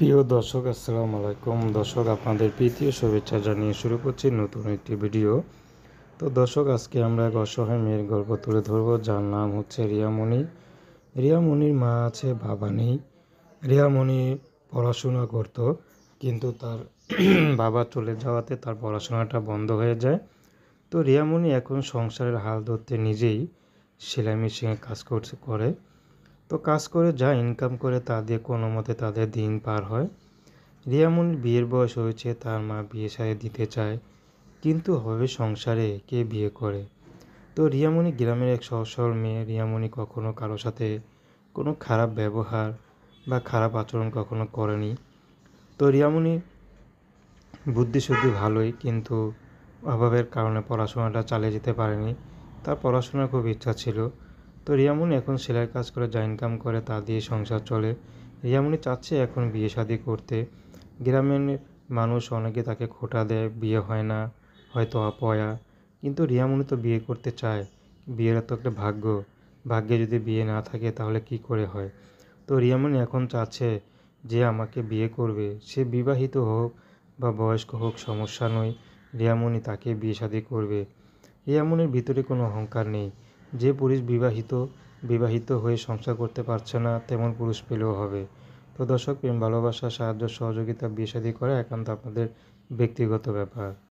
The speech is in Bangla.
প্রিয় দর্শক, আসসালামু আলাইকুম। দর্শক, আপনাদের প্রীতি ও শুভেচ্ছা জানিয়ে শুরু করছি নতুন একটি ভিডিও। তো দর্শক, আজকে আমরা এক অসহায় মেয়ের গল্প তুলে ধরবো, যার নাম হচ্ছে রিয়ামণি। রিয়ামণির মা আছে, বাবা নেই। রিয়ামণি পড়াশোনা করত, কিন্তু তার বাবা চলে যাওয়াতে তার পড়াশোনাটা বন্ধ হয়ে যায়। তো রিয়ামণি এখন সংসারের হাল ধরতে নিজেই সেলাই মেশিনে কাজ করে। তো কাজ করে যা ইনকাম করে তা দিয়ে কোনো মতে তাদের দিন পার হয়। রিয়ামণির বিয়ের বয়স হয়েছে, তার মা বিয়ে শাদী দিতে চায়, কিন্তু হবে সংসারে কে বিয়ে করে। তো রিয়ামণি গ্রামের এক সহজ সরল মেয়ে। রিয়ামণি কখনো কারো সাথে কোনো খারাপ ব্যবহার বা খারাপ আচরণ কখনো করেনি। তো রিয়ামণি বুদ্ধিশুদ্ধি ভালোই, কিন্তু অভাবের কারণে পড়াশোনাটা চালিয়ে যেতে পারেনি। তার পড়াশোনার খুব ইচ্ছা ছিল। তো রিয়ামণি এখন সেলাইয়ের কাজ করে যা ইনকাম করে তা দিয়ে সংসার চলে। রিয়ামণি চাচ্ছে এখন বিয়ে শাদী করতে। গ্রামের মানুষ অনেকে তাকে খোঁটা দেয়, বিয়ে হয় না, হয়তো অপয়া। কিন্তু রিয়ামণি তো বিয়ে করতে চায়। বিয়ের তো একটা ভাগ্য, ভাগ্যে যদি বিয়ে না থাকে তাহলে কি করে হয়। তো রিয়ামণি এখন চাচ্ছে যে আমাকে বিয়ে করবে, সে বিবাহিত হোক বা বয়স্ক হোক, সমস্যা নয়, রিয়ামণি তাকে বিয়ে শাদী করবে। রিয়ামণির ভিতরে কোনো অহংকার নেই। যে পুরুষ বিবাহিত হয়ে সংসার করতে পারছে না, তেমন পুরুষ পেলেও হবে। তো দর্শক, প্রেম ভালোবাসা সাহায্য সহযোগিতা বিয়ে শাদী করা একান্ত আপনাদের ব্যক্তিগত ব্যাপার।